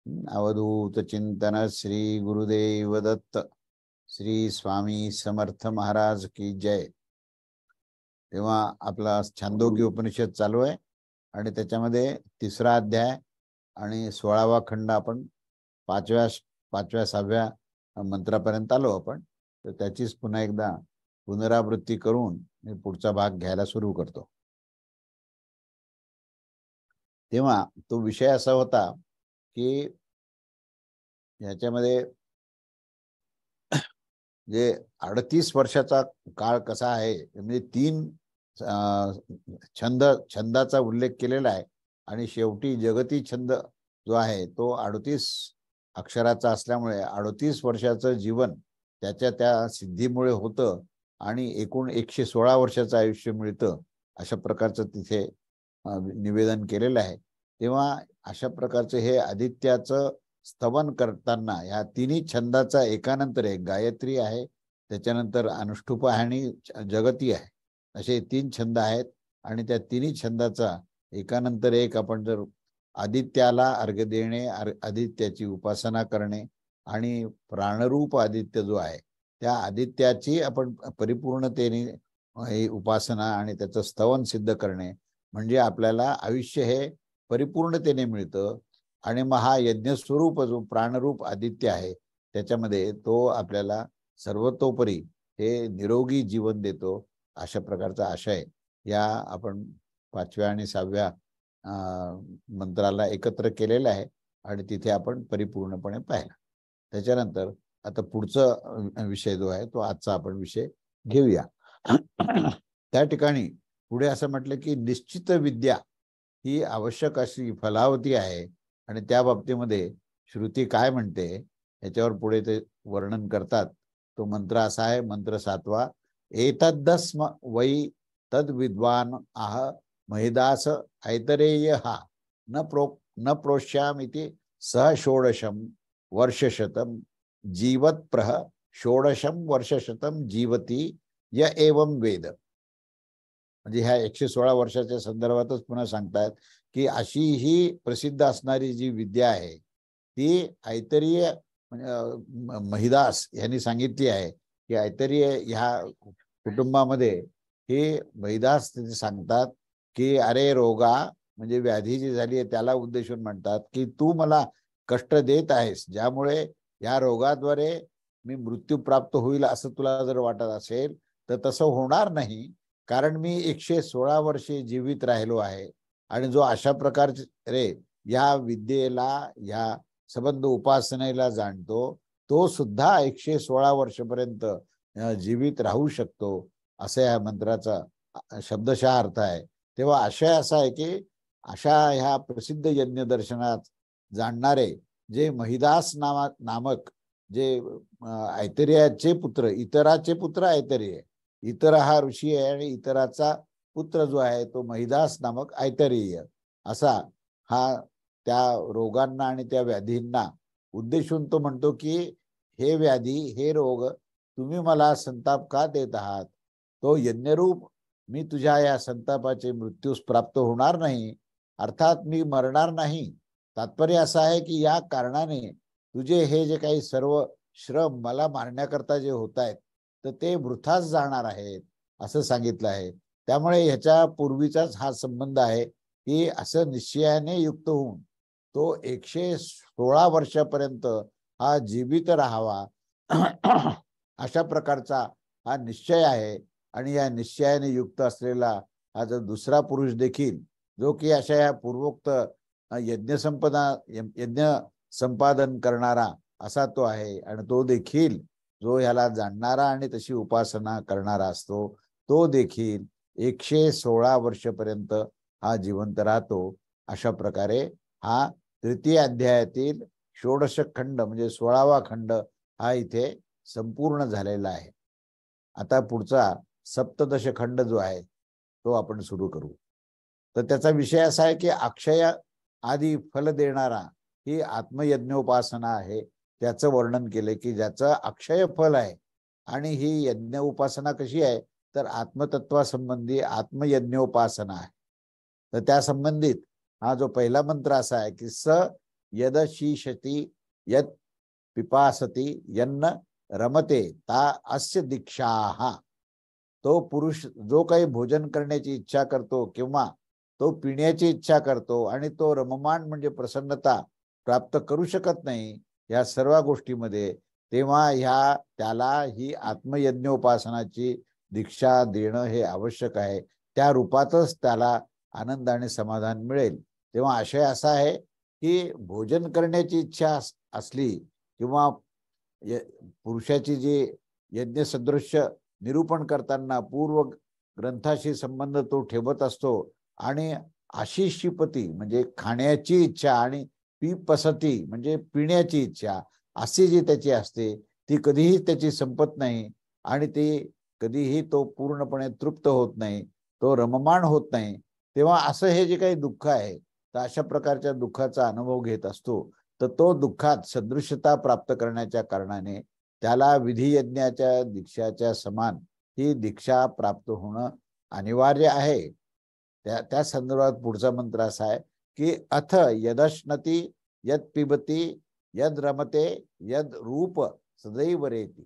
अवधूत चिंतन श्री गुरुदेव दत्त। श्री स्वामी समर्थ महाराज की जय। तेव्हा आपला छांदोग्य उपनिषद चालू आहे आणि त्याच्यामध्ये तिसरा अध्याय आणि 16वा खंड आपण पाचव्या 6व्या मंत्रापर्यंत आलो आपण। तर त्याचीच पुन्हा एकदा पुनरावृत्ती करून मी पुढचा भाग घ्यायला सुरू करतो। तेव्हा तो विषय असा होता की याच्यामध्ये जे 38 वर्षाचा काळ कसा आहे, म्हणजे 3 छंदाचा उल्लेख केलेला आहे आणि शेवटी जगती छंद जो आहे तो 38 अक्षराचा असल्यामुळे 38 वर्षाचं जीवन त्याच्या त्या सिद्धीमुळे होतं आणि एकूण 116 वर्षाचं आयुष्य मिळतं, अशा प्रकारचं तिथे निवेदन केलेलं आहे। तेव्हा अशा प्रकारचे हे आदित्याचं स्तवन करताना या तिन्ही छंदाचा एकानंतर एक गायत्री आहे, त्याच्यानंतर अनुष्टुप आहे आणि जगती आहे, असे 3 छंद आहेत आणि त्या तिन्ही छंदाचा एकानंतर एक आपण जर आदित्याला अर्घ्य देणे, आदित्याची उपासना करणे आणि प्राणरूप आदित्य जो आहे त्या आदित्याची आपण परिपूर्णतेने उपासना आणि त्याचं स्तवन सिद्ध करणे, म्हणजे आपल्याला आयुष्य हे परिपूर्णतेने मिळतं आणि मग हा यज्ञस्वरूप जो प्राणरूप आदित्य आहे त्याच्यामध्ये तो आपल्याला सर्वतोपरी हे निरोगी जीवन देतो, अशा प्रकारचा आशय या आपण 5व्या आणि 6व्या मंत्राला एकत्र केलेला आहे आणि तिथे आपण परिपूर्णपणे पाहिला। त्याच्यानंतर आता पुढचा विषय जो आहे तो आजचा आपण विषय घेऊया। त्या ठिकाणी पुढे असं म्हटलं की निश्चित विद्या ही आवश्यक अशी फलावती आहे आणि त्या बाबतीमध्ये श्रुती काय म्हणते याच्यावर पुढे ते वर्णन करतात। तो मंत्र असा आहे, मंत्र 7वा, एतद्दस्म वै तद विद्वान आह महिदास ऐतरेय हा न प्रोष्यामिति सह षोडशम वर्षशतम जीवत प्रह षोडशम वर्षशतम जीवती य एवं वेद। म्हणजे ह्या 116 वर्षाच्या संदर्भातच पुन्हा सांगतात की अशी ही प्रसिद्ध असणारी जी विद्या आहे ती ऐतरेय महिदास यांनी सांगितली आहे की ऐतरेय ह्या कुटुंबामध्ये हे महिदास सांगतात की अरे रोगा, म्हणजे व्याधी जी झाली आहे त्याला उद्देशून म्हणतात की तू मला कष्ट देत आहेस, ज्यामुळे या रोगाद्वारे मी मृत्यू प्राप्त होईल असं तुला जर वाटत असेल तर तसं होणार नाही, कारण मी 116 वर्षे जीवित राहिलो आहे आणि जो अशा प्रकारे या विद्येला या संबंध उपासनेला जाणतो तो सुद्धा 116 वर्षपर्यंत जीवित राहू शकतो, असा या मंत्राचा शब्दशः अर्थ आहे। तेव्हा आशय असा आहे की अशा ह्या प्रसिद्ध यज्ञ दर्शनात जाणणारे जे महिदास नामक जे ऐतरेयाचे पुत्र, इतराचे पुत्र ऐतरेय, इतर हा ऋषी आहे आणि इतराचा पुत्र जो आहे तो महिदास नामक ऐतरेय, असा हा त्या रोगांना आणि त्या व्याधींना उद्देशून तो म्हणतो की हे व्याधी, हे रोग तुम्ही मला संताप का देत आहात, तो यज्ञरूप मी तुझ्या या संतापाचे मृत्यूस प्राप्त होणार नाही, अर्थात मी मरणार नाही। तात्पर्य असं आहे की या कारणाने तुझे हे जे काही सर्व श्रम मला मारण्याकरता जे होत आहेत तर ते वृथाच जाणार आहेत, असं सांगितलं आहे। त्यामुळे ह्याच्या पूर्वीचाच हा संबंध आहे की असं निश्चयाने युक्त होऊन तो 116 वर्षापर्यंत हा जीवित राहावा, अशा प्रकारचा हा निश्चय आहे। आणि या निश्चयाने युक्त असलेला हा जो दुसरा पुरुष देखील, जो की अशा या पूर्वोक्त यज्ञ संपादन करणारा असा तो आहे आणि तो देखील जो ह्याला जाणणारा आणि तशी उपासना करणारा असतो तो देखील 116 वर्षपर्यंत हा जिवंत राहतो। अशा प्रकारे हा तृतीय अध्यायातील षोडश खंड म्हणजे 16वा खंड हा इथे संपूर्ण झालेला आहे। आता पुढचा सप्तदश खंड जो आहे तो आपण सुरू करू। तर त्याचा विषय असा आहे की अक्षय आदी फल देणारा ही आत्मयज्ञोपासना आहे, त्याचं वर्णन केले की ज्याचं अक्षय फल आहे। आणि ही यज्ञ उपासना कशी आहे तर आत्मतत्वासंबंधी आत्मयज्ञोपासना आहे। तर त्या संबंधित हा जो पहिला मंत्र असा आहे की स यदशीषति यत् पिपासति यन्न रमते ता अस्य दीक्षाः. तो पुरुष जो काही भोजन करण्याची इच्छा करतो किंवा तो पिण्याची इच्छा करतो आणि तो रममाण म्हणजे प्रसन्नता प्राप्त करू शकत नाही या सर्व गोष्टीमध्ये, तेव्हा त्याला ही आत्मयज्ञोपासनाची दीक्षा देणं हे आवश्यक आहे. त्या रूपातच त्याला आनंद आणि समाधान मिळेल. तेव्हा आशय असा आहे की भोजन करण्याची इच्छा असली किंवा पुरुषाची जी यज्ञ सदृश्य निरूपण करताना पूर्व ग्रंथाशी संबंध तो ठेवत असतो आणि आशिषीपती म्हणजे खाण्याची इच्छा आणि पिपसती म्हणजे पिण्याची इच्छा अशी जी त्याची असते ती कधीही त्याची संपत नाही आणि ती कधीही तो पूर्णपणे तृप्त होत नाही, तो रममाण होत नाही. तेव्हा असं हे जे काही दुःख आहे तर अशा प्रकारच्या दुःखाचा अनुभव घेत असतो. तर तो दुःखात सदृशता प्राप्त करण्याच्या कारणाने त्याला विधी यज्ञाच्या दीक्षाच्या समान ही दीक्षा प्राप्त होणं अनिवार्य आहे. त्या संदर्भात पुढचा मंत्र असा आहे की अथ यदश्नती यद पिबती यद रमते यद रूप सदैव रेती.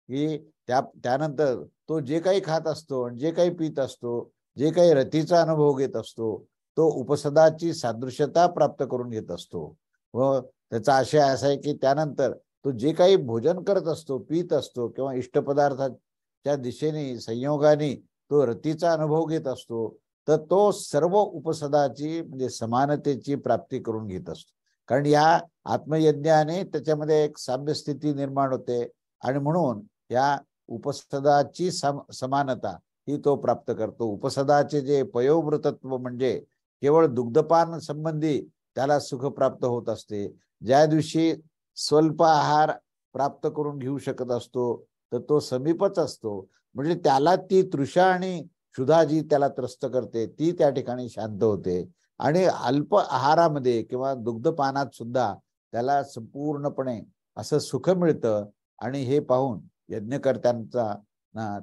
की त्यानंतर तो जे काही खात असतो, जे काही पित असतो, जे काही रतीचा अनुभव घेत असतो तो उपसदाची सादृश्यता प्राप्त करून घेत असतो. व त्याचा आशय असा आहे की त्यानंतर तो जे काही भोजन करत असतो, पित असतो किंवा इष्टपदार्थाच्या दिशेने संयोगाने तो रतीचा अनुभव घेत असतो, तर तो सर्व उपसदाची म्हणजे समानतेची प्राप्ती करून घेत असतो. कारण या आत्मयज्ञाने त्याच्यामध्ये एक साम्य स्थिती निर्माण होते आणि म्हणून या उपसदाची समानता ही तो प्राप्त करतो. उपसदाचे जे पयोवृतत्व म्हणजे केवळ दुग्धपान संबंधी त्याला सुख प्राप्त होत असते. ज्या दिवशी स्वल्प आहार प्राप्त करून घेऊ शकत असतो तर तो समीपच असतो, म्हणजे त्याला ती तृषा आणि क्षुधा जी त्याला त्रस्त करते ती त्या ठिकाणी शांत होते आणि अल्प आहारामध्ये किंवा दुग्धपानात सुद्धा त्याला संपूर्णपणे असं सुख मिळतं. आणि हे पाहून यज्ञकर्त्यांचा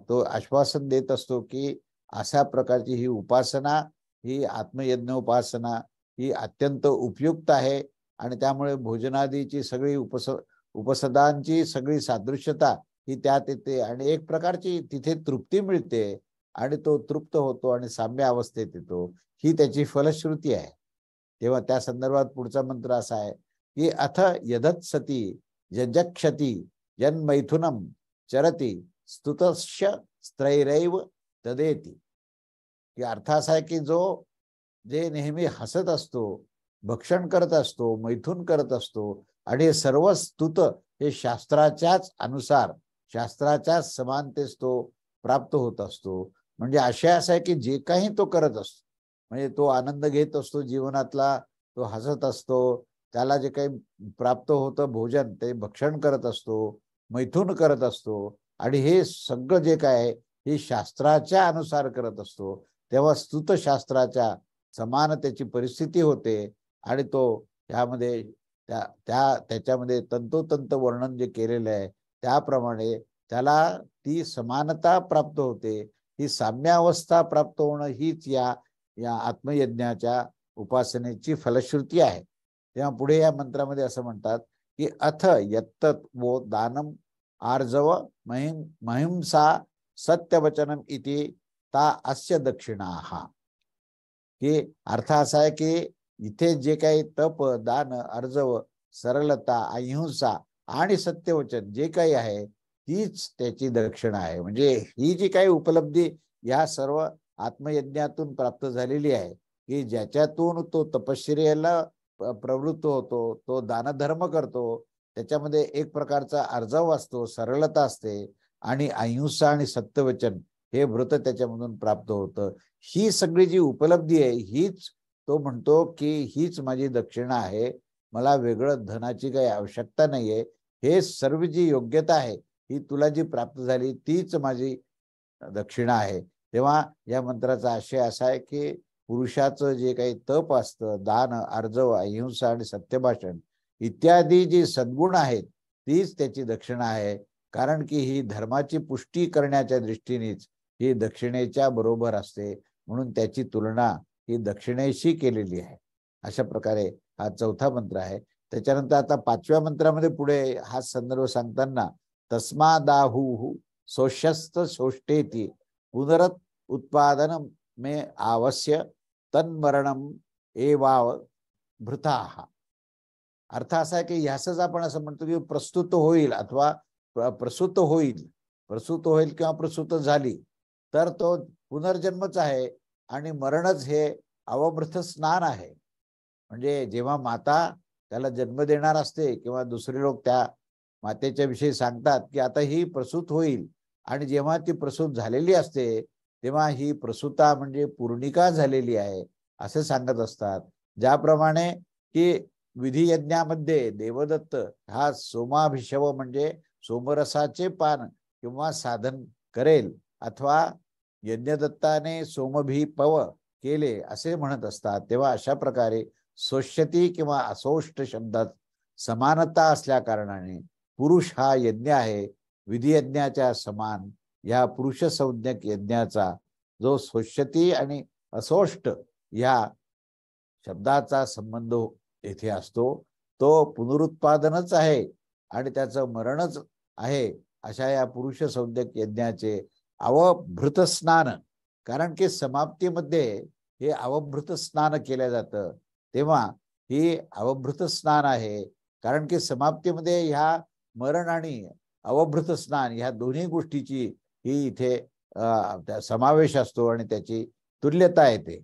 तो आश्वासन देत असतो की अशा प्रकारची ही उपासना, ही आत्मयज्ञ उपासना ही अत्यंत उपयुक्त आहे आणि त्यामुळे भोजनादीची सगळी उपसदांची सगळी सादृश्यता ही त्यात येते आणि एक प्रकारची तिथे तृप्ती मिळते आणि तो तृप्त होतो आणि साम्य अवस्थेत येतो. ही त्याची फलश्रुती आहे. तेव्हा त्या संदर्भात पुढचा मंत्र असा आहे की अथ यदत्सती यजक्षती यन्मैथुनम चरती स्तुतस्य स्त्रैरैव तदेती. की अर्थ असा आहे की जे नेहमी हसत असतो, भक्षण करत असतो, मैथुन करत असतो आणि हे सर्व स्तुत हे शास्त्राच्याच अनुसार शास्त्राच्याच समानतेस तो प्राप्त होत असतो. म्हणजे आशय असा आहे की जे काही तो करत असतो म्हणजे तो आनंद घेत असतो जीवनातला, तो हसत असतो, त्याला जे काही प्राप्त होतं भोजन ते भक्षण करत असतो, मैथुन करत असतो आणि हे सगळं जे काय आहे हे शास्त्राच्या अनुसार करत असतो. तेव्हा स्तुत शास्त्राच्या समानतेची परिस्थिती होते आणि तो यामध्ये त्याच्यामध्ये तंतोतंत वर्णन जे केलेलं आहे त्याप्रमाणे त्याला ती समानता प्राप्त होते. ही साम्यावस्था प्राप्त होणं हीच या आत्मयज्ञाच्या उपासनेची फलश्रुती आहे. तेव्हा पुढे या मंत्रामध्ये असं म्हणतात की अथ यत्तत् वो दानम आर्जव महिंसा सत्यवचनम इति ता अस्य दक्षिणाहा. की अर्थ असा आहे की इथे जे काही तप, दान, अर्जव, सरलता, अहिंसा आणि सत्यवचन जे काही आहे तीच त्याची दक्षिणा आहे. म्हणजे ही जी काही उपलब्धी या सर्व आत्मयज्ञातून प्राप्त झालेली आहे की ज्याच्यातून तो तपश्चर्येला प्रवृत्त होतो, तो दानधर्म करतो, त्याच्यामध्ये एक प्रकारचा अर्जव असतो, सरलता असते आणि अहिंसा आणि सत्यवचन हे व्रत त्याच्यामधून प्राप्त होतं. ही सगळी जी उपलब्धी आहे हीच तो म्हणतो की हीच माझी दक्षिणा आहे, मला वेगळं धनाची काही आवश्यकता नाहीये, हे सर्व जी योग्यता आहे ही तुला जी प्राप्त झाली तीच माझी दक्षिणा आहे. तेव्हा या मंत्राचा आशय असा आहे की पुरुषाचं जे काही तप असतं, दान, अर्जव, अहिंसा आणि सत्यभाषण इत्यादी जी सद्गुण आहेत तीच त्याची दक्षिणा आहे. कारण की ही धर्माची पुष्टी करण्याच्या दृष्टीनेच ही दक्षिणेच्या बरोबर असते, म्हणून त्याची तुलना ही दक्षिणेशी केलेली आहे. अशा प्रकारे हा चौथा मंत्र आहे. त्याच्यानंतर आता पाचव्या मंत्रामध्ये पुढे हा संदर्भ सांगताना तस्मादाहु सोष्यस्त सोष्टेती पुनरत उत्पादन मे आवश्य तन्मरणम एवाव भृताः. अर्थ असा आहे की ह्याच आपण असं म्हणतो की प्रस्तुत होईल अथवा प्रसूत होईल, प्रसूत होईल किंवा प्रसूत झाली तर तो पुनर्जन्मच आहे आणि मरणच हे अवमृत स्नान आहे. म्हणजे जेव्हा माता त्याला जन्म देणार असते किंवा दुसरे लोक त्या मातेच्या विषयी सांगतात की आता ही प्रसूत होईल आणि जेव्हा ती प्रसूत झालेली असते तेव्हा ही प्रसूता म्हणजे पूर्णिका झालेली आहे असे सांगत असतात. ज्याप्रमाणे की विधी यज्ञामध्ये देवदत्त हा सोमाभिषव म्हणजे सोमरसाचे पान किंवा साधन करेल अथवा यज्ञदत्ताने सोमभिपव केले असे म्हणत असतात. तेव्हा अशा प्रकारे सोष्यती किंवा असोष्ट शब्दात समानता असल्या कारणाने पुरुष हा यज्ञ आहे. विधियज्ञाच्या समान या पुरुष संज्ञक यज्ञाचा जो सोष्यती आणि असोष्ट या शब्दाचा संबंध येथे असतो तो पुनरुत्पादनच आहे आणि त्याचं मरणच आहे. अशा या पुरुष संज्ञक यज्ञाचे अवभृत स्नान, कारण की समाप्तीमध्ये हे अवभृत स्नान केलं जातं तेव्हा ही अवभृत स्नान आहे. कारण की समाप्तीमध्ये ह्या मरण आणि अवभृत स्नान ह्या दोन्ही गोष्टीची ही इथे समावेश असतो आणि त्याची तुल्यता येते.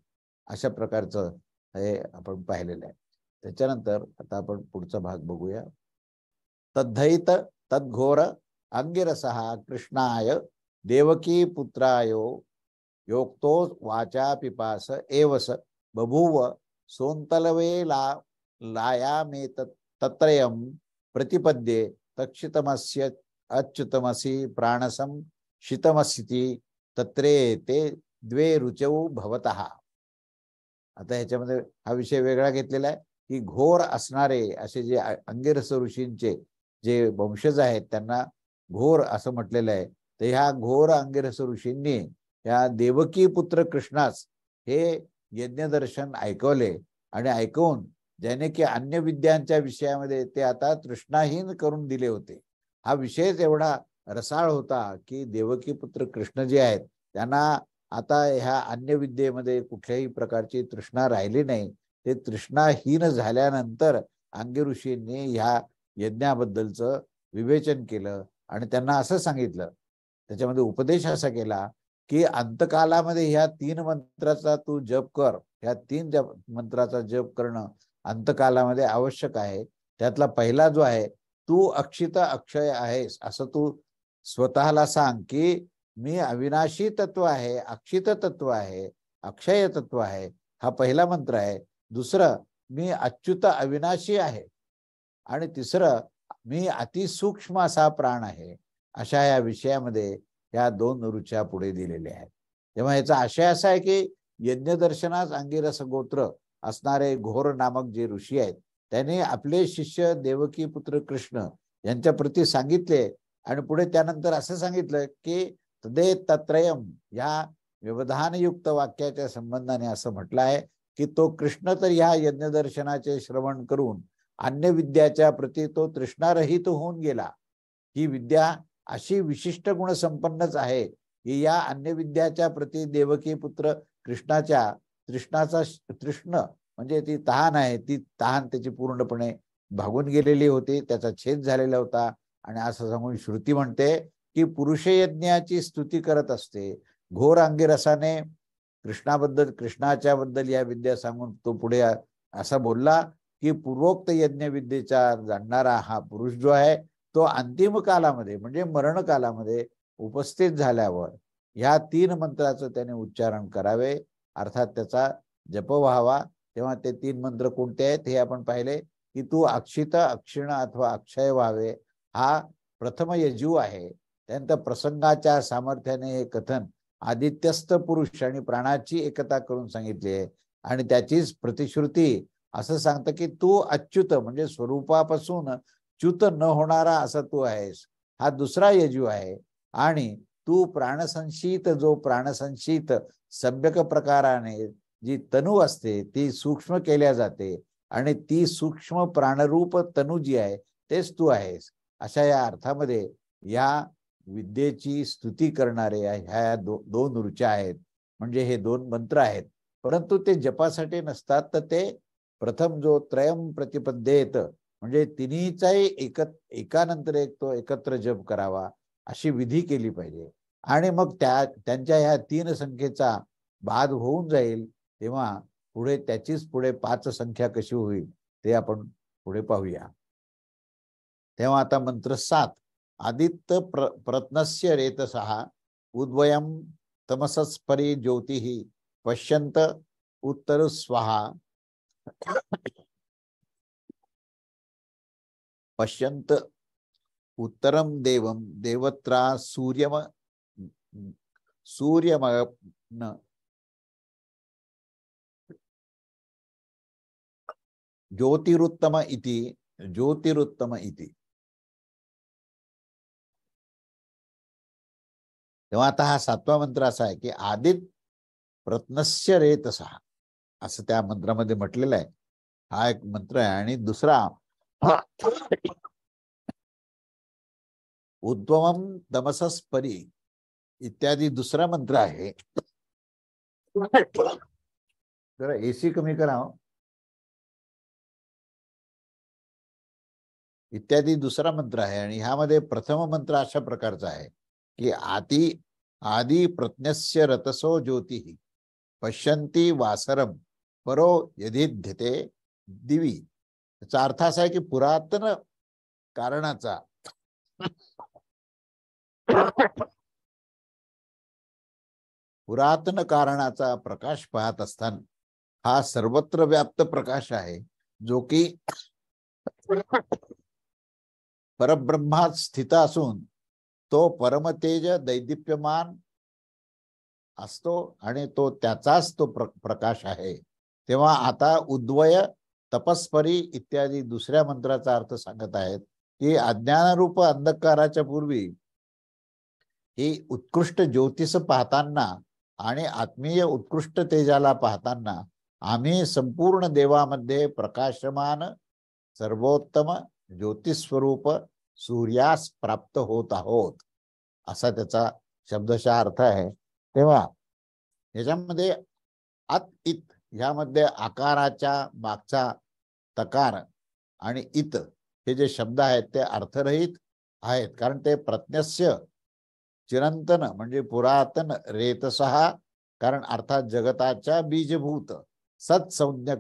अशा प्रकारचं हे आपण पाहिलेलं आहे. त्याच्यानंतर आता आपण पुढचा भाग बघूया. तद्धैत तद्घोर अंगिरसः कृष्णाय देवकी पुत्रायो योक्तो वाचा पिपास एवस बभूव सोन्तलवे लायामे तत्रयं प्रतिपद्ये तक्षितमस्य अच्युतमसि प्राणसं शितमस्ति तत्रे ते द्वे रुचौ भवतः. आता ह्याच्यामध्ये हा विषय वेगळा घेतलेला आहे की घोर असणारे असे जे अंगिरस ऋषींचे जे वंशज आहेत त्यांना घोर असं म्हटलेलं आहे. तर ह्या घोर अंगिरस ऋषींनी या देवकी पुत्र कृष्णास हे यज्ञदर्शन ऐकवले आणि ऐकवून ज्याने की अन्य विद्यांच्या विषयामध्ये ते आता तृष्णाहीन करून दिले होते. हा विषयच एवढा रसाळ होता की देवकी पुत्र कृष्ण जे आहेत त्यांना आता ह्या अन्य विद्येमध्ये कुठल्याही प्रकारची तृष्णा राहिली नाही. ते तृष्णाहीन झाल्यानंतर अंगी ऋषींनी ह्या यज्ञाबद्दलचं विवेचन केलं आणि त्यांना असं सांगितलं, त्याच्यामध्ये उपदेश असा केला की अंतकालामध्ये ह्या 3 मंत्राचा तू जप कर. ह्या 3 मंत्राचा जप करणं अंतकालामध्ये आवश्यक आहे. त्यातला पहिला जो आहे तू अक्षित अक्षय आहेस असं तू स्वतःला सांग की मी अविनाशी तत्व आहे, अक्षित तत्व आहे, अक्षय तत्व आहे. हा पहिला मंत्र आहे. दुसरं मी अच्युत अविनाशी आहे आणि तिसरं मी अतिसूक्ष्म असा प्राण आहे. अशा या विषयामध्ये या 2 रुच्या पुढे दिलेल्या आहेत. तेव्हा याचा आशय असा आहे की यज्ञदर्शनास अंगिरस गोत्र असणारे घोर नामक जे ऋषी आहेत त्यांनी आपले शिष्य देवकी पुत्र कृष्ण यांच्या प्रती सांगितले आणि पुढे त्यानंतर असं सांगितलं की तदे तत्रयम या व्यवधानयुक्त वाक्याच्या संबंधाने असं म्हटलं आहे की तो कृष्ण तर ह्या यज्ञदर्शनाचे श्रवण करून अन्य विद्याच्या प्रती तो तृष्णारहित होऊन गेला. ही विद्या अशी विशिष्ट गुण संपन्नच आहे की या अन्य विद्याच्या प्रती देवकी पुत्र कृष्णाच्या तृष्ण म्हणजे ती तहान आहे, ती तहान त्याची पूर्णपणे भागून गेलेली होती, त्याचा छेद झालेला होता. आणि असं सांगून श्रुती म्हणते की पुरुषयज्ञाची स्तुती करत असते. घोर अंगिरसाने कृष्णाबद्दल कृष्णाच्या बद्दल या विद्या सांगून तो पुढे असा बोलला की पूर्वोक्त यज्ञ विद्येचा जाणणारा हा पुरुष जो आहे तो अंतिम कालामध्ये म्हणजे मरण कालामध्ये उपस्थित झाल्यावर ह्या 3 मंत्राचं त्याने उच्चारण करावे, अर्थात त्याचा जप व्हावा. तेव्हा ते 3 मंत्र कोणते आहेत हे आपण पाहिले की तू अक्षित अक्षिण अथवा अक्षय व्हावे हा प्रथम यजू आहे. त्यानंतर प्रसंगाच्या सामर्थ्याने हे कथन आदित्यस्थ पुरुष आणि प्राणाची एकता करून सांगितली आहे आणि त्याचीच प्रतिश्रुती असं सांगतं की तू अच्युत म्हणजे स्वरूपापासून च्युत न होणारा असा तू आहेस. हा दुसरा यजू आहे आणि तू प्राणसंशीत जो प्राणसंशीत सम्यक प्रकाराने जी तनू असते ती सूक्ष्म केल्या जाते आणि ती सूक्ष्म प्राणरूप तनु जी आहे तेच तू आहेस, अशा या अर्थामध्ये या विद्येची स्तुती करणारे ह्या दोन ऋचा आहेत. म्हणजे हे दोन मंत्र आहेत, परंतु ते जपासाठी नसतात, तर ते प्रथम जो त्रयम प्रतिपद्येत म्हणजे तिन्हीचाही एकानंतर एक तो एकत्र जप करावा अशी विधी केली पाहिजे. आणि मग त्यांच्या ह्या 3 संख्येचा बाद होऊन जाईल, तेव्हा पुढे त्याचीच पुढे 5 संख्या कशी होईल ते आपण पुढे पाहूया. तेव्हा आता मंत्र 7. आदित्य प्रत्नस्य रेतसः उद्वयम तमसस्परी ज्योतिः पश्यन्त उत्तर स्वाहा पश्यन्त उत्तरम देवम देवत्रा सूर्यमग्न ज्योतिरुत्तम इति. तेव्हा आता हा 7वा मंत्र असा आहे की आदित प्रत्नस्य रेतसः असं त्या मंत्रामध्ये म्हटलेलं आहे. हा एक मंत्र आहे. आणि दुसरा उद्वमम तमसस्परी इत्यादी दुसरा मंत्र आहे. जरा एसी कमी करा. इत्यादी दुसरा मंत्र आहे. आणि ह्यामध्ये प्रथम मंत्र अशा प्रकारचा आहे की आदि प्रज्ञस्य रतसो ज्योतिः पश्यन्ति वासरम परो यदिध्यते दिवी. याचा अर्थ असा आहे की पुरातन कारणाचा प्रकाश पाहत असताना हा सर्वत्र व्याप्त प्रकाश आहे, जो की परब्रह्मात स्थित असून तो परमतेज दैदिप्यमान असतो आणि तो त्याचाच तो प्रकाश आहे. तेव्हा आता उद्वय तपस्परी इत्यादी दुसऱ्या मंत्राचा अर्थ सांगत आहेत की अज्ञानरूप अंधकाराच्या पूर्वी ही उत्कृष्ट ज्योतिष पाहताना आणि आत्मीय उत्कृष्ट तेजाला पाहताना आम्ही संपूर्ण देवामध्ये प्रकाशमान सर्वोत्तम ज्योतिस्वरूप सूर्यास प्राप्त होत आहोत, असा त्याचा शब्दशः अर्थ आहे. तेव्हा याच्यामध्ये अत इत ह्यामध्ये आकाराच्या मागचा तकार आणि इत हे जे शब्द आहेत ते अर्थरहित आहेत, कारण ते प्रज्ञस्य चिरंतन म्हणजे पुरातन रेतसः, कारण अर्थात जगताच्या बीजभूत सत्संज्ञक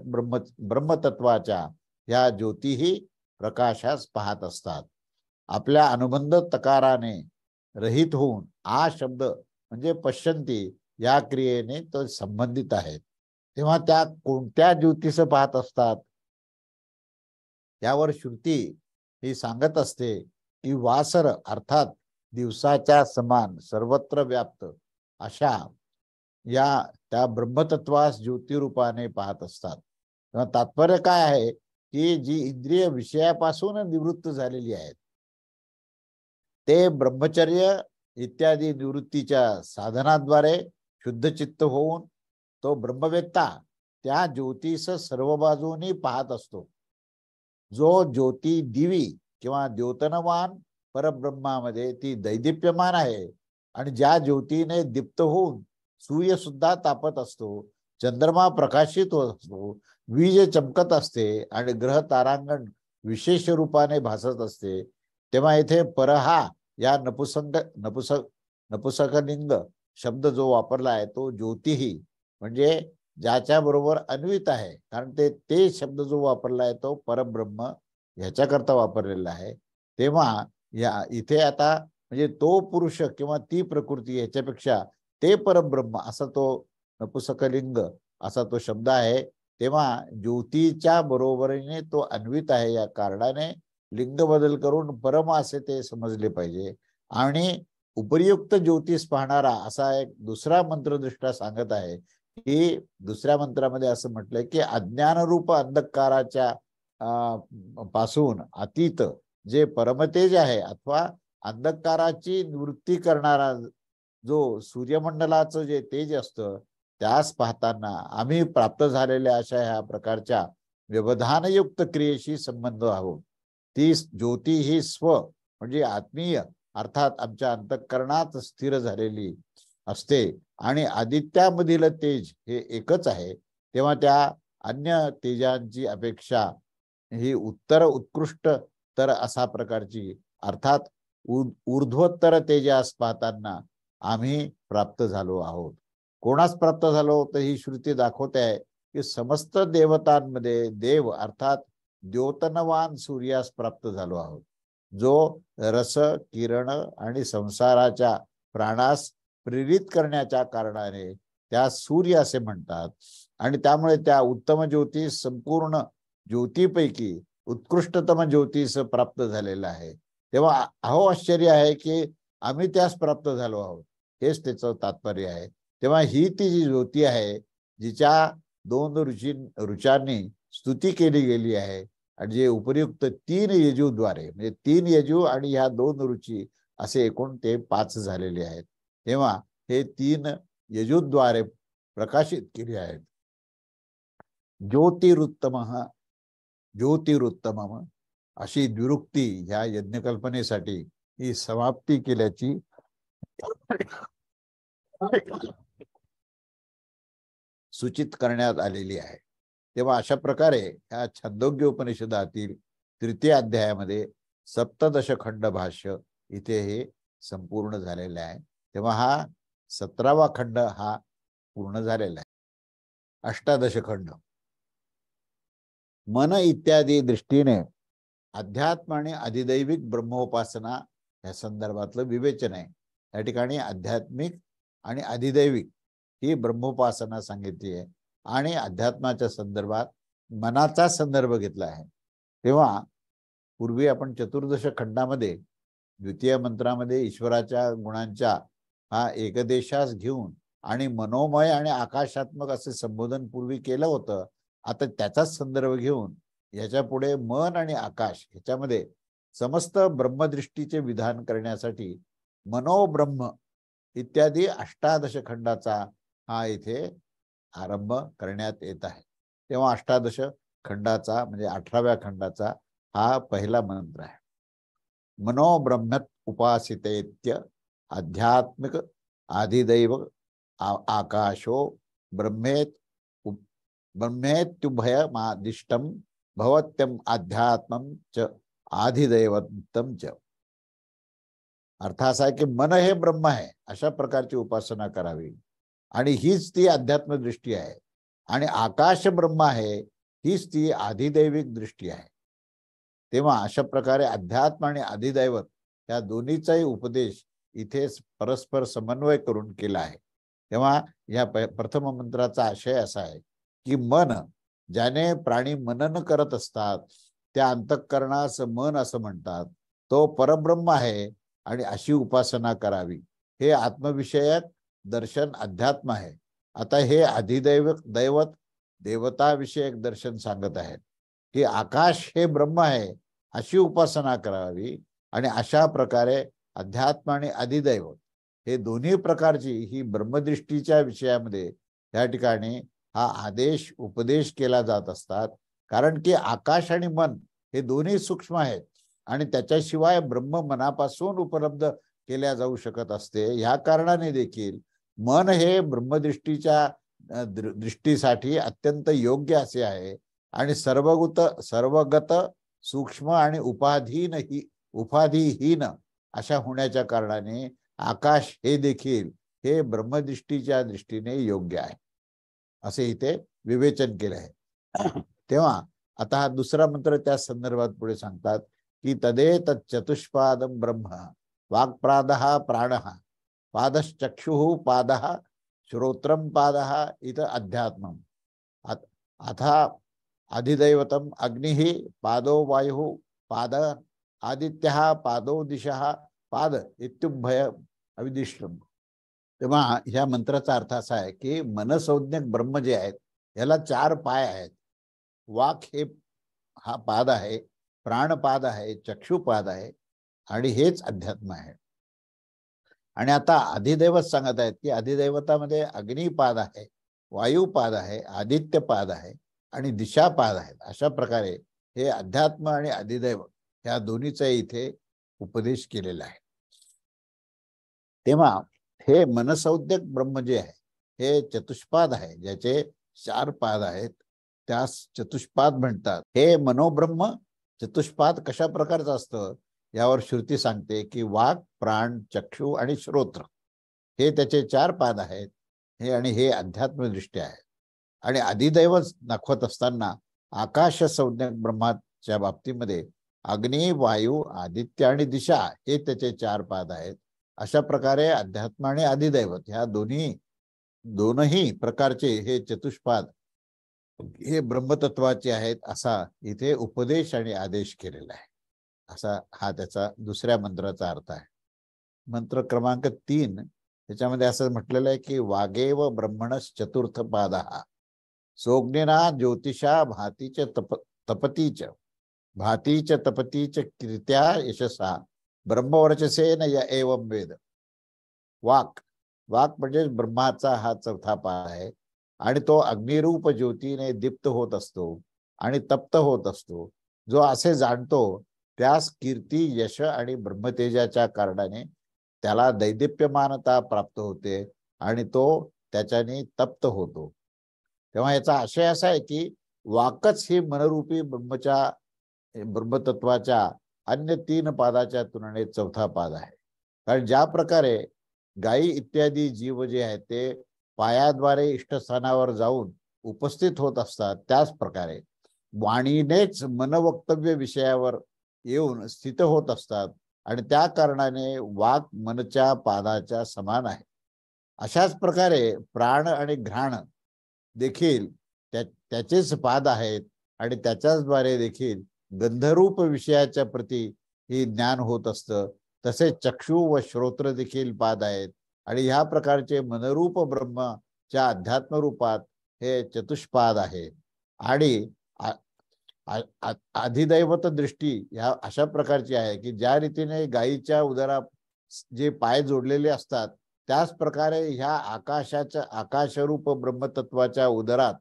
ब्रह्मतत्वाच्या ह्या ज्योतिही प्रकाशास पाहत असतात. आपल्या अनुबंध तकाराने रहित होऊन आ शब्द म्हणजे पश्यंती या क्रियेने तो संबंधित आहेत. तेव्हा त्या कोणत्या ज्योतिष पाहत असतात यावर श्रुती ही सांगत असते की वासर अर्थात दिवसाच्या समान सर्वत्र व्याप्त अशा या त्या ब्रह्मतत्वास ज्योतिरूपाने पाहत असतात. तेव्हा तात्पर्य काय आहे की जी इंद्रिय विषयापासून निवृत्त झालेली आहेत ते ब्रह्मचर्य इत्यादी निवृत्तीच्या साधनाद्वारे शुद्धचित्त होऊन तो ब्रह्मवेत्ता त्या ज्योतिष सर्व बाजूनी पाहत असतो. जो ज्योती दिवी किंवा द्योतनवान परब्रह्मामध्ये ती दैदिप्यमान आहे आणि ज्या ज्योतीने दीप्त होऊन सूर्य सुद्धा तापत असतो, चंद्रमा प्रकाशित होत असतो, वीज चमकत असते आणि ग्रह तारांगण विशेष रूपाने भासत असते. तेव्हा इथे परहा या नपुसकलिंग शब्द जो वापरला आहे तो ज्योतिही म्हणजे ज्याच्या बरोबर अन्वित आहे, कारण ते शब्द जो वापरला आहे तो परब्रह्म ह्याच्याकरता वापरलेला आहे. तेव्हा या इथे आता म्हणजे तो पुरुष किंवा ती प्रकृती ह्याच्यापेक्षा ते परब्रह्म असा तो नपुसकलिंग असा तो शब्द आहे. तेव्हा ज्योतीच्या बरोबरीने तो अन्वित आहे, या कारणाने लिंग बदल करून परम असे ते समजले पाहिजे. आणि उपयुक्त ज्योतिष पाहणारा असा एक दुसरा मंत्रदृष्टा सांगत आहे की दुसऱ्या मंत्रामध्ये असं म्हटलंय की अज्ञानरूप अंधकाराच्या पासून अतीत जे परमतेज आहे अथवा अंधकाराची निवृत्ती करणारा जो सूर्यमंडलाचं जे तेज असतं त्यास पाहताना आम्ही प्राप्त झालेल्या अशा ह्या प्रकारच्या व्यवधानयुक्त क्रियेशी संबंध आहोत. ती ज्योती ही स्व म्हणजे आत्मीय अर्थात आमच्या अंतःकरणात स्थिर झालेली असते आणि आदित्यामधील तेज हे एकच आहे, तेव्हा त्या अन्य तेजांची अपेक्षा ही उत्कृष्ट तर असा प्रकारची अर्थात ऊर्ध्वोत्तर तेजास पाहताना आम्ही प्राप्त झालो आहोत. कोणास प्राप्त झालो तर ही श्रुती दाखवते आहे की समस्त देवतांमध्ये देव अर्थात द्योतनवान सूर्यास प्राप्त झालो आहोत, जो रस किरण आणि संसाराच्या प्राणास प्रेरित करण्याच्या कारणाने त्या सूर्य असे म्हणतात आणि त्यामुळे त्या उत्तम ज्योतिष संपूर्ण ज्योतीपैकी उत्कृष्टतम ज्योतिष प्राप्त झालेला आहे. तेव्हा अहो आश्चर्य आहे की आम्ही त्यास प्राप्त झालो आहोत, हेच त्याचं तात्पर्य आहे. तेव्हा ही ती जी ज्योती आहे जिच्या दोन ऋचांनी स्तुती केली गेली आहे आणि जे उपयुक्त 3 यजूद्वारे म्हणजे 3 यजू आणि ह्या 2 रुची असे एकूण ते 5 झालेले आहेत. तेव्हा हे 3 यजूद्वारे प्रकाशित केले आहेत. ज्योतिरुत्तम अशी द्विरुक्ती ह्या यज्ञकल्पनेसाठी ही समाप्ती केल्याची सूचित करण्यात आलेली आहे. तेव्हा अशा प्रकारे ह्या छंदोग्य उपनिषदातील 3य अध्यायामध्ये 17 खंड भाष्य इथे हे संपूर्ण झालेलं आहे. तेव्हा हा 17वा खंड हा पूर्ण झालेला आहे. 18 खंड मन इत्यादी दृष्टीने अध्यात्म आणि अधिदैविक ब्रह्मोपासना या संदर्भातलं विवेचन आहे. या ठिकाणी आध्यात्मिक आणि अधिदैविक ही ब्रह्मोपासना सांगितली आहे आणि अध्यात्माच्या संदर्भात मनाचा संदर्भ घेतला आहे. तेव्हा पूर्वी आपण 14 खंडामध्ये द्वितीय मंत्रामध्ये ईश्वराच्या गुणांच्या हा एकदेशास घेऊन आणि मनोमय आणि आकाशात्मक असे संबोधन पूर्वी केलं होतं. आता त्याचाच संदर्भ घेऊन याच्या पुढे मन आणि आकाश ह्याच्यामध्ये समस्त ब्रह्मदृष्टीचे विधान करण्यासाठी मनोब्रह्म इत्यादी 18 खंडाचा हा इथे आरंभ करण्यात येत आहे. तेव्हा 18 खंडाचा म्हणजे 18व्या खंडाचा हा पहिला मंत्र आहे. मनोब्रह्मत उपासितेत्य आध्यात्मिक आदिदैव आकाशो ब्रह्मेत ब्रह्मेत्युभयमादिष्टम भवत्यम आध्यात्मम च आधिदैवतम च. अर्थ असा आहे की मन हे ब्रह्म आहे अशा प्रकारची उपासना करावी आणि हीच ती अध्यात्म दृष्टी आहे आणि आकाश ब्रह्म आहे हीच ती आधिदैविक दृष्टी आहे. तेव्हा अशा प्रकारे अध्यात्म आणि अधिदैवत या दोन्हीचाही उपदेश इथे परस्पर समन्वय करून केला आहे. तेव्हा या प्रथम मंत्राचा आशय असा आहे की मन ज्याने प्राणी मनन करत असतात त्या अंतःकरणास मन असं म्हणतात, तो परब्रह्म आहे आणि अशी उपासना करावी. हे आत्मविषयक दर्शन अध्यात्म आहे. आता हे दैवत देवताविषयक दर्शन सांगत आहेत की आकाश हे ब्रह्म आहे अशी उपासना करावी आणि अशा प्रकारे अध्यात्म आणि अधिदैवत हे दोन्ही प्रकारची ही ब्रह्मदृष्टीच्या विषयामध्ये या ठिकाणी हा आदेश उपदेश केला जात असतात. कारण की आकाश आणि मन हे दोन्ही सूक्ष्म आहेत आणि त्याच्याशिवाय ब्रह्म मनापासून उपलब्ध केल्या जाऊ शकत असते. ह्या कारणाने देखील मन हे ब्रह्मदृष्टीच्या दृष्टीसाठी अत्यंत योग्य असे आहे आणि सर्वगत सूक्ष्म आणि उपाधीहीन अशा होण्याच्या कारणाने आकाश हे देखील हे ब्रह्मदृष्टीच्या दृष्टीने योग्य आहे असे इथे विवेचन केले आहे. तेव्हा आता हा दुसरा मंत्र त्या संदर्भात पुढे सांगतात की तदेतच्चतुष्पादं ब्रह्म वाक्प्रादः प्राणः पादश्चक्षुः पादः श्रोत्रं पादः इत अध्यात्मम् अथ अधिदैवतम अग्निः पादो वायुः पाद आदित्यः पादो दिशः पाद इत्युभय अविदिष्टम. तेव्हा ह्या मंत्राचा अर्थ असा आहे की मनसंज्ञक ब्रह्म जे आहेत याला 4 पाय आहेत. वाक हे हा पाद आहे, प्राणपाद आहे, चक्षुपाद आहे आणि हेच अध्यात्म आहे. आणि आता अधिदैवत सांगत आहेत की अधिदैवतामध्ये अग्निपाद आहे, वायुपाद आहे, आदित्यपाद आहे आणि दिशापाद आहेत. अशा प्रकारे हे अध्यात्म आणि अधिदैव ह्या दोन्हीचा इथे उपदेश केलेला आहे. तेव्हा हे मनसंज्ञक ब्रह्म जे आहे हे चतुष्पाद आहे, ज्याचे 4 पाद आहेत, त्यास चतुष्पाद म्हणतात. हे मनोब्रह्म चतुष्पाद कशा प्रकारचं असतं यावर श्रुती सांगते की वाक, प्राण, चक्षु आणि श्रोत्र हे त्याचे 4 पाद आहेत. हे आणि हे अध्यात्मदृष्ट्या आहे. आणि अधिदैवत दाखवत असताना आकाश संज्ञक ब्रह्माच्या बाबतीमध्ये अग्नी, वायू, आदित्य आणि दिशा हे त्याचे 4 पाद आहेत. अशा प्रकारे अध्यात्म आणि अधिदैवत ह्या दोनही प्रकारचे हे चतुष्पाद हे ब्रह्मतत्वाचे आहेत, असा इथे उपदेश आणि आदेश केलेला आहे. असा हा त्याचा दुसऱ्या मंत्राचा अर्थ आहे. मंत्र क्रमांक 3 त्याच्यामध्ये असं म्हटलेलं आहे की वागेव ब्रह्मणस चतुर्थ पादः सोग्निना ज्योतिषा भातीच तपतीच कीर्त्या यशसा ब्रह्मवर्चसेन य एवं वेद. वाक म्हणजे ब्रह्माचा हा चौथा पाद आहे आणि तो अग्निरूप ज्योतीने दीप्त होत असतो आणि तप्त होत असतो. जो असे जाणतो त्यास कीर्ती, यश आणि ब्रह्मतेजाच्या कारणाने त्याला दैदिप्यमानता प्राप्त होते आणि तो त्याच्याने तप्त होतो. तेव्हा याचा आशय असा आहे की वाकच ही मनरूपी ब्रह्मतत्वाच्या अन्य 3 पादाच्या तुलनेत चौथा पाद आहे. कारण ज्या प्रकारे गायी इत्यादी जीव जे आहेत ते पायाद्वारे इष्टस्थानावर जाऊन उपस्थित होत असतात, त्याच प्रकारे वाणीनेच मनवक्तव्य विषयावर येऊन स्थित होत असतात आणि त्या कारणाने वाक मनच्या पादाच्या समान आहे. अशाच प्रकारे प्राण आणि घ्राण देखील त्याचेच पाद आहेत आणि त्याच्याचद्वारे देखील गंधरूप विषयाच्या प्रती ही ज्ञान होत असतं. तसेच चक्षु व श्रोत्र देखील पाद आहेत आणि ह्या प्रकारचे मनरूप ब्रह्मच्या अध्यात्म रूपात हे चतुष्पाद आहे. आणि अधिदैवत दृष्टी ह्या अशा प्रकारची आहे की ज्या रीतीने गायीच्या उदरात जे पाय जोडलेले असतात त्याच प्रकारे ह्या आकाशरूप ब्रह्मतत्वाच्या उदरात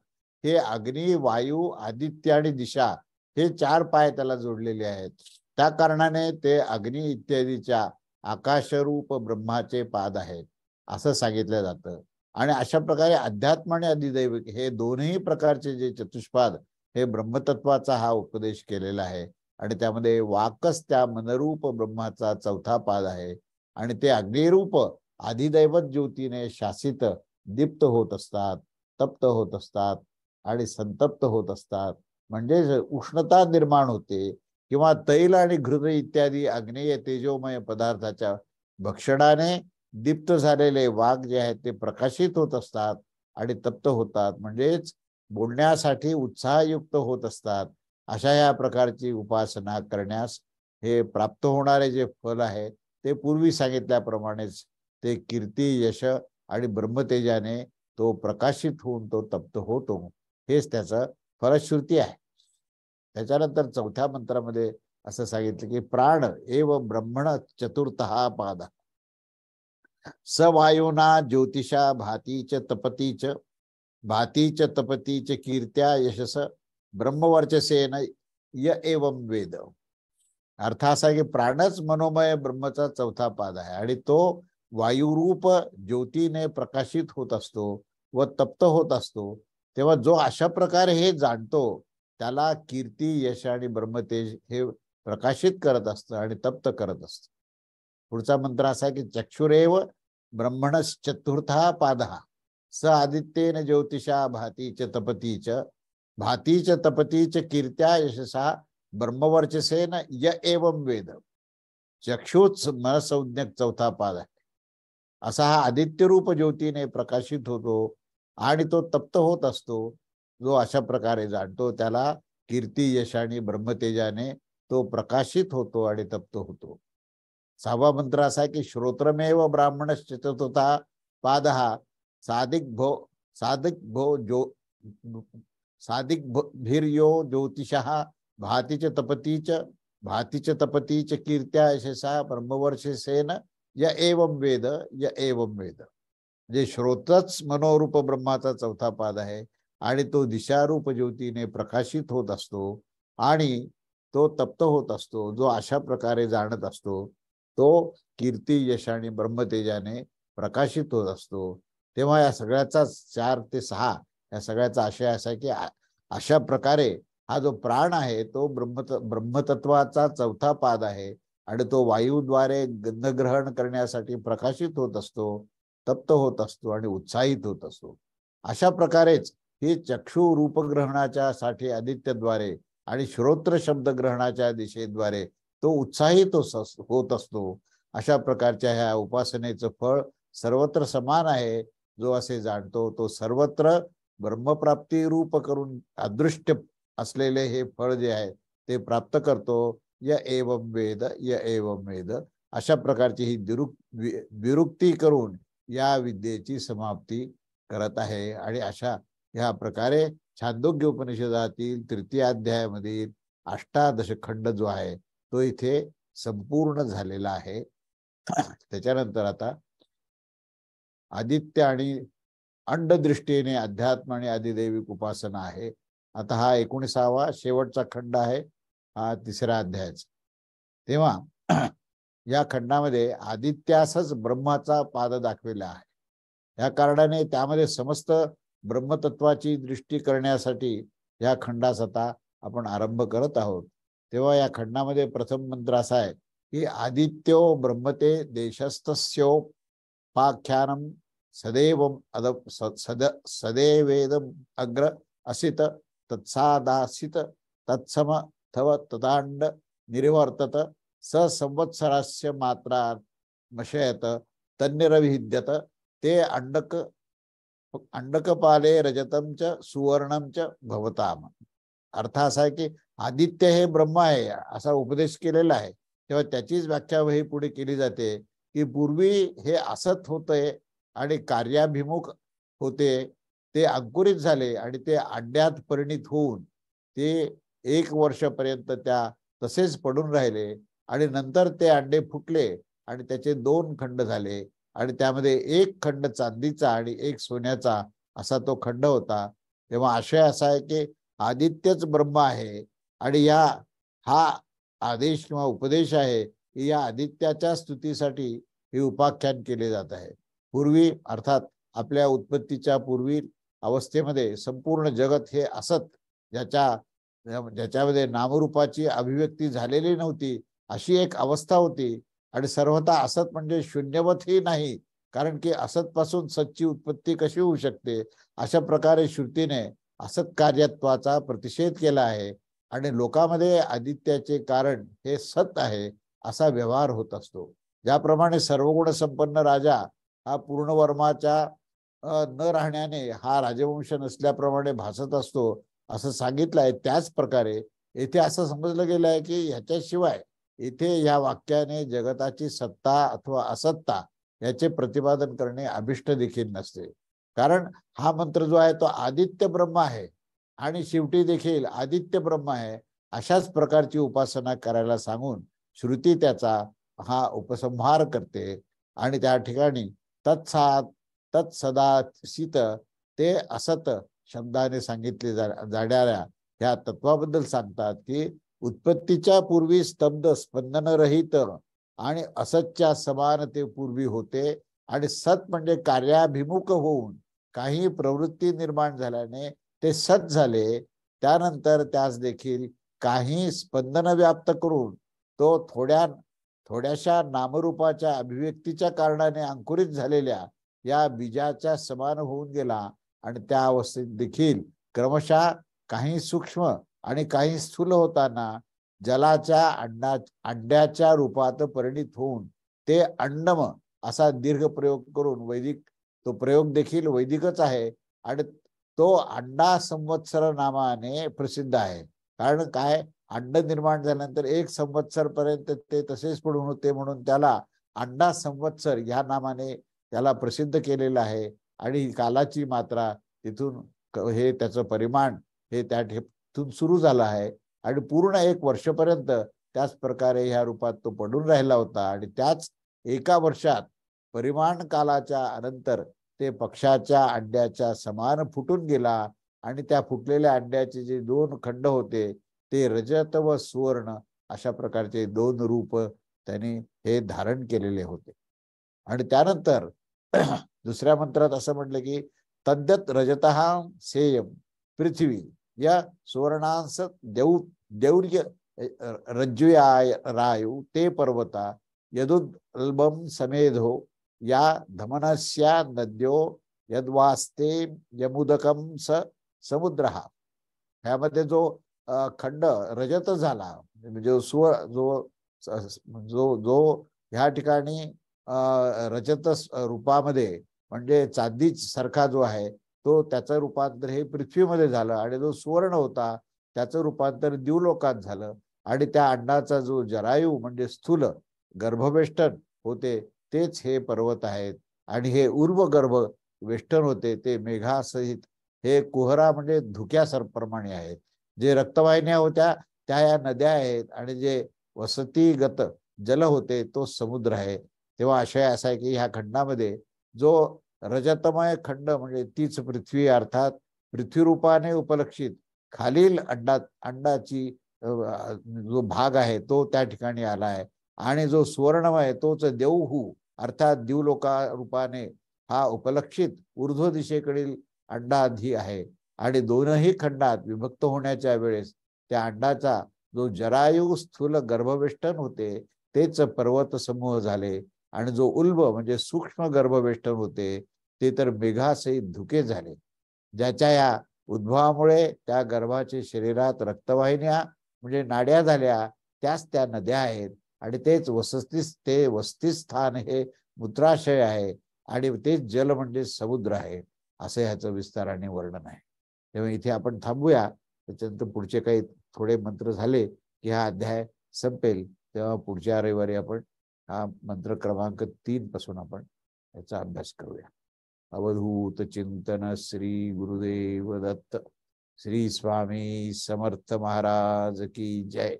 हे अग्नी, वायू, आदित्य आणि दिशा हे 4 पाय त्याला जोडलेले आहेत. त्या कारणाने ते अग्नी इत्यादीच्या आकाशरूप ब्रह्माचे पाद आहेत असं सांगितलं जातं. आणि अशा प्रकारे अध्यात्म आणि अधिदैविक हे दोन्ही प्रकारचे जे चतुष्पाद हे ब्रह्मतत्वाचा हा उपदेश केलेला आहे. आणि त्यामध्ये वाकच त्या मनरूप ब्रह्माचा चौथा पाद आहे आणि ते अग्निरूप अधिदैवत ज्योतीने शासित दीप्त होत असतात, तप्त होत असतात आणि संतप्त होत असतात. म्हणजे उष्णता निर्माण होते किंवा तैल आणि घृत इत्यादी आग्नेय तेजोमय पदार्थाच्या भक्षणाने दीप्त झालेले वाघ जे आहेत ते प्रकाशित होत असतात आणि तप्त होतात, म्हणजेच बोलण्यासाठी उत्साहयुक्त होत असतात. अशा या प्रकारची उपासना करण्यास हे प्राप्त होणारे जे फल आहे ते पूर्वी सांगितल्याप्रमाणेच ते कीर्ती, यश आणि ब्रह्मतेजाने तो प्रकाशित होऊन तो तप्त होतो. हेच त्याचं फलश्रुती आहे. त्याच्यानंतर चौथ्या मंत्रामध्ये असं सांगितलं की प्राण एव ब्रह्मण चतुर्थः पाद स वायुना ज्योतिषा भातीच तपतीच कीर्त्या यशस ब्रह्मवर्चसेन य एवं वेद. अर्थ असा आहे की प्राणच मनोमय ब्रह्मचा चौथा पाद आहे आणि तो वायुरूप ज्योतीने प्रकाशित होत असतो व तप्त होत असतो. तेव्हा जो अशा प्रकारे हे जाणतो त्याला कीर्ती, यश आणि ब्रह्मतेज हे प्रकाशित करत असतं आणि तप्त करत असतं. पुढचा मंत्र असा आहे की चक्षुरेव ब्रह्मणस चतुर्था पादः स आदित्येन ज्योतिषा भातीच तपतीच कीर्त्या यशसा ब्रह्मवर्चसेन य एवं वेद. चक्षुच मनसंज्ञक चौथा पाद आहे. असा हा आदित्यरूप ज्योतीने प्रकाशित होतो आणि तो तप्त होत असतो. जो अशा प्रकारे जाणतो त्याला कीर्ती, यश आणि ब्रह्मतेजाने तो प्रकाशित होतो आणि तप्त होतो. 6वा मंत्र असा आहे की श्रोत्रमेव ब्राह्मणश्च चतुर्था पादः सादिग्भिर्यो ज्योतिषः भातीच तपतीच कीर्त्या यशसा ब्रह्मवर्चसेन य एवं वेद. म्हणजे श्रोत्रच मनोरूप ब्रह्माचा चौथा पाद आहे आणि तो दिशारूप ज्योतीने प्रकाशित होत असतो आणि तो तप्त होत असतो. जो अशा प्रकारे जाणत असतो तो कीर्ती यश आणि ब्रह्मतेजाने प्रकाशित होत असतो. तेव्हा या सगळ्याचा 4 ते 6 या सगळ्याचा आशय असा की अशा प्रकारे हा जो प्राण आहे तो ब्रह्मतत्वाचा चौथा पाद आहे आणि तो वायूद्वारे गंधग्रहण करण्यासाठी प्रकाशित होत असतो, तप्त होत असतो आणि उत्साहित होत असतो. अशा प्रकारेच ही चक्षु रूपग्रहणाच्या साठी आदित्यद्वारे आणि श्रोत्र शब्दग्रहणाच्या दिशेद्वारे तो उत्साहित होत असतो. अशा प्रकारच्या ह्या उपासनेचं फळ सर्वत्र समान आहे. जो असे जाणतो तो सर्वत्र ब्रह्मप्राप्ती रूप करून अदृष्ट असलेले हे फळ जे आहे ते प्राप्त करतो. य एवं वेद य एवं वेद अशा प्रकारची ही विरुक्ती करून या विद्येची समाप्ती करत आहे. आणि अशा ह्या प्रकारे छांदोग्य उपनिषदातील तृतीय अध्यायामधील 18 खंड जो आहे तो इथे संपूर्ण झालेला आहे. त्याच्यानंतर आता आदित्य आणि अंडदृष्टीने अध्यात्म आणि अधिदैविक उपासना आहे. आता हा 19वा शेवटचा खंड आहे, हा 3ऱ्या अध्यायाचा. तेव्हा या खंडामध्ये आदित्यासच ब्रह्माचा पाद दाखविला आहे. या कारणाने त्यामध्ये समस्त ब्रह्मतत्वाची दृष्टी करण्यासाठी या खंडास आता आपण आरंभ करत आहोत. तेव्हा या खंडामध्ये प्रथम मंत्र असा आहे की आदित्यो ब्रह्मते देशस्थस्योपाख्यानम सदैवेदम अग्र असित तत्सादासित तत्सम थव तदांड निर्वर्तत स संवत्सरास्य मात्रा मशयत तन्निरभिद्यत ते अंडकपाले रजतम च सुवर्णम च भवताम. अर्थ असा आहे की आदित्य हे ब्रह्म आहे असा उपदेश केलेला आहे. तेव्हा त्याचीच व्याख्या वही पुढे केली जाते की पूर्वी हे असत होते आणि कार्याभिमुख होते, ते अंकुरित झाले आणि ते अंड्यात परिणित होऊन ते 1 वर्षापर्यंत त्या तसेच पडून राहिले आणि नंतर ते अंडे फुटले आणि त्याचे 2 खंड झाले आणि त्यामध्ये 1 खंड चांदीचा आणि 1 सोन्याचा असा तो खंड होता. तेव्हा आशय असा आहे की आदित्यच ब्रह्म आहे आणि हा आदेश किंवा उपदेश आहे की या आदित्याच्या स्तुतीसाठी हे उपाख्यान केले जात आहे. पूर्वी अर्थात आपल्या उत्पत्तीच्या पूर्वी अवस्थेमध्ये संपूर्ण जगत हे असत ज्याच्यामध्ये नामरूपाची अभिव्यक्ती झालेली नव्हती अशी एक अवस्था होती. आणि सर्वथा असत म्हणजे शून्यवतही नाही, कारण की असत पासून सतची उत्पत्ती कशी होऊ शकते. अशा प्रकारे श्रुतीने असत कार्यत्वाचा प्रतिषेध केला आहे आणि लोकांमध्ये आदित्याचे कारण हे सत आहे असा व्यवहार होत असतो. ज्याप्रमाणे सर्वगुण संपन्न राजा हा पूर्णवर्माच्या न राहण्याने हा राजवंश नसल्याप्रमाणे भासत असतो असं सांगितलं आहे. त्याच प्रकारे येथे असं समजलं गेलं आहे की ह्याच्याशिवाय इथे या वाक्याने जगताची सत्ता अथवा असत्ता याचे प्रतिपादन करणे अभिष्ट देखील नसते. कारण हा मंत्र जो आहे तो आदित्य ब्रह्म आहे आणि शेवटी देखील आदित्य ब्रह्म आहे अशाच प्रकारची उपासना करायला सांगून श्रुती त्याचा हा उपसंहार करते. आणि त्या ठिकाणी तत्सदासित ते असत शब्दाने सांगितले जाणाऱ्या ह्या तत्वाबद्दल सांगतात की उत्पत्तीच्या पूर्वी स्तब्ध स्पंदनरहित आणि असतच्या समान ते पूर्वी होते आणि सत म्हणजे कार्याभिमुख होऊन काही प्रवृत्ती निर्माण झाल्याने ते सत झाले. त्यानंतर त्यास देखील काही स्पंदन व्याप्त करून तो थोड्याशा नामरूपाच्या अभिव्यक्तीच्या कारणाने अंकुरित झालेल्या या बीजाच्या समान होऊन गेला आणि त्या अवस्थेत देखील क्रमशः काही सूक्ष्म आणि काही स्थूल होताना जलाच्या अंड्याच्या रूपात परिणित होऊन ते अंडम असा दीर्घ प्रयोग करून तो प्रयोग देखील वैदिकच आहे आणि तो अंडा संवत्सर नामाने प्रसिद्ध आहे. कारण काय, अंड निर्माण झाल्यानंतर 1 संवत्सर पर्यंत ते तसेच पडून होते म्हणून त्याला अंडा संवत्सर या नामाने त्याला प्रसिद्ध केलेलं आहे. आणि कालाची मात्रा तिथून हे त्याचं परिमाण हे त्या तिथून सुरू झालं आहे आणि पूर्ण 1 वर्षपर्यंत त्याच प्रकारे ह्या रूपात तो पडून राहिला होता. आणि त्याच 1 वर्षात परिमाण कालाच्या अनंतर ते पक्षाच्या अंड्याच्या समान फुटून गेला आणि त्या फुटलेल्या अंड्याचे जे दोन खंड होते ते रजत व सुवर्ण अशा प्रकारचे दोन रूप त्यांनी हे धारण केलेले होते. आणि त्यानंतर दुसऱ्या मंत्रात असं म्हटलं की तद्दत रजतः सेयम पृथ्वी या सुवर्णांस देऊर्य रज्जुयाय रायु ते पर्वता यदुल्बम समेधो या धमनस्या नद्यो यद्वास्ते यमुदकम समुद्र. ह्यामध्ये जो खंड रजत झाला म्हणजे जो जो जो ह्या ठिकाणी रजत रूपामध्ये म्हणजे चांदी सारखा जो आहे तो त्याचं रूपांतर हे पृथ्वीमध्ये झालं आणि जो सुवर्ण होता त्याचं रूपांतर दिवलोकात झालं. आणि त्या अंडाचा जो जरायू म्हणजे स्थूल गर्भवेष्टन होते तेच हे पर्वत आहेत. आणि हे ऊर्व गर्भ वेष्टन होते ते मेघासहित हे कुहरा म्हणजे धुक्याप्रमाणे आहेत. जे रक्तवाहिन्या होत्या त्या या नद्या आहेत आणि जे वसतिगत जल होते तो समुद्र आहे. तेव्हा आशय असा आहे की ह्या खंडामध्ये जो रजतमय खंड म्हणजे तीच पृथ्वी अर्थात पृथ्वीरूपाने उपलक्षित खालील अंडाची जो भाग आहे तो त्या ठिकाणी आला आहे. आणि जो सुवर्णमय तोच देवहू अर्थात दिवलोका रूपाने हा उपलक्षित ऊर्ध्व दिशेकडील अंडाधी आहे. आणि दोनही खंडात विभक्त होण्याच्या वेळेस त्या अंडाचा जो जरायू स्थूल गर्भवेष्टन होते तेच पर्वत समूह झाले. आणि जो उल्ब म्हणजे सूक्ष्म गर्भवेष्टन होते ते तर मेघासहित धुके झाले. ज्याच्या या उद्भवामुळे त्या गर्भाच्या शरीरात रक्तवाहिन्या म्हणजे नाड्या झाल्या त्याच त्या नद्या आहेत. आणि तेच वसतिस्थान हे मूत्राशय आहे आणि तेच जल म्हणजे समुद्र आहे. असं ह्याचं विस्ताराने वर्णन आहे. तेव्हा इथे आपण थांबूया. त्याच्यानंतर पुढचे काही थोडे मंत्र झाले की हा अध्याय संपेल. तेव्हा पुढच्या रविवारी आपण हा मंत्र क्रमांक 3 पासून आपण याचा अभ्यास करूया. अवधूत चिंतन श्री गुरुदेव दत्त. श्री स्वामी समर्थ महाराज की जय.